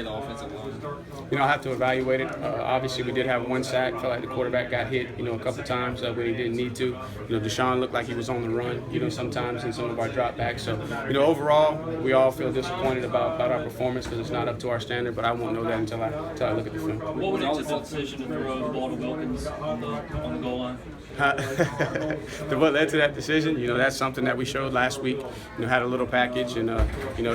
The offensive line. I have to evaluate it. Obviously, we did have one sack. Felt like the quarterback got hit, a couple times when he didn't need to. Deshaun looked like he was on the run, sometimes in some of our dropbacks. So, overall, we all feel disappointed about our performance because it's not up to our standard. But I won't know that until I look at the film. What went into the decision to throw the ball to Wilkins on the goal line? What led to that decision? That's something that we showed last week. Had a little package, and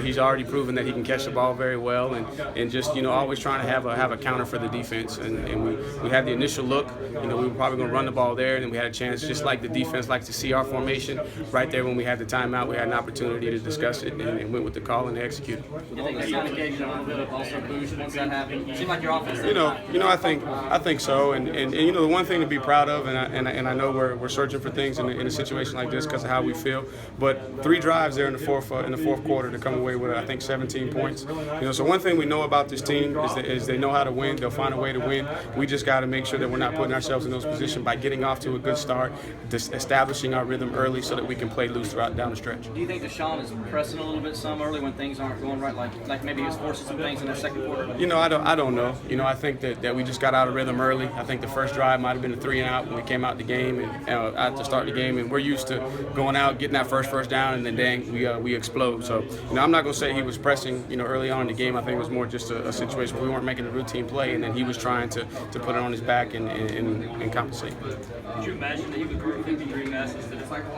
he's already proven that he can catch the ball very well, and just always trying to have a counter for the defense. And we had the initial look. We were probably going to run the ball there, and then we had a chance, just like the defense likes to see our formation. Right there when we had the timeout, we had an opportunity to discuss it, and went with the call and execute. You think that kind of gave you a little bit of also boost once that happened? It seemed like your offense. I think so, and the one thing to be proud of, and I know we're searching for things in a situation like this because of how we feel. But 3 drives there in the fourth quarter to come away with I think 17 points. So one thing we know about this team is they know how to win. They'll find a way to win. We just got to make sure that we're not putting ourselves in those positions by getting off to a good start, establishing our rhythm early so that we can play loose down the stretch. Do you think Deshaun is pressing a little bit some early when things aren't going right, like maybe he was forcing some things in that second quarter? I don't know. I think that we just got out of rhythm early. I think the first drive might have been a 3-and-out when we came out the game and at the start of the game, and we're used to going out, getting that first down, and then dang, we explode. So I'm not going to say he was pressing early on in the game. I think it was more just a situation where we weren't making a routine play, and then he was trying to put it on his back and compensate. Did you imagine that he would throw 53 passes to the cycle?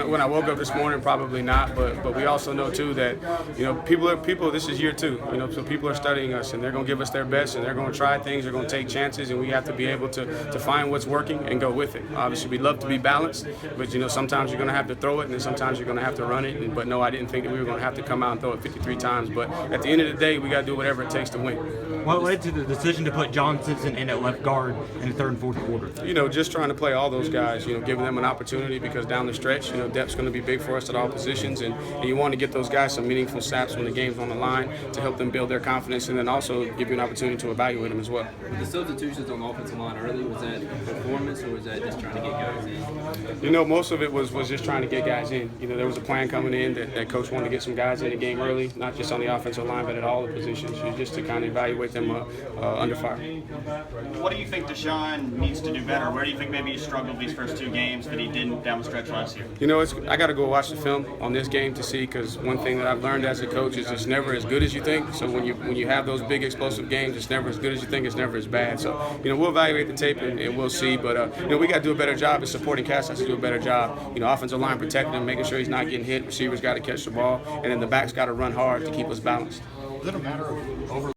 When I woke up this morning, probably not. But we also know too that people. This is year 2. So people are studying us, and they're going to give us their best, and they're going to try things. They're going to take chances, and we have to be able to find what's working and go with it. Obviously, we'd love to be balanced, but sometimes you're going to have to throw it, and then sometimes you're going to have to run it. But no, I didn't think that we were going to have to come out and throw it 53 times. But at the end of the day, we got to do whatever it takes to win. What led to the decision to put John Simpson in at left guard in the third and fourth quarter? Just trying to play all those guys. Giving them an opportunity because down the stretch, depth's going to be big for us at all positions, and you want to get those guys some meaningful snaps when the game's on the line to help them build their confidence, and then also give you an opportunity to evaluate them as well. The substitutions on the offensive line early, was that performance or was that just trying to get guys in? Most of it was just trying to get guys in. There was a plan coming in that coach wanted to get some guys in the game early, not just on the offensive line, but at all the positions, just to kind of evaluate them under fire. What do you think Deshaun needs to do better? Where do you think maybe he struggled these first 2 games that he didn't down the stretch last year? I got to go watch the film on this game to see, because one thing that I've learned as a coach is it's never as good as you think. So when you have those big explosive games, it's never as good as you think. It's never as bad. So we'll evaluate the tape and we'll see. But we got to do a better job as supporting cast. Has to do a better job. Offensive line protecting him, making sure he's not getting hit. Receivers got to catch the ball, and then the backs got to run hard to keep us balanced. Is it a matter of over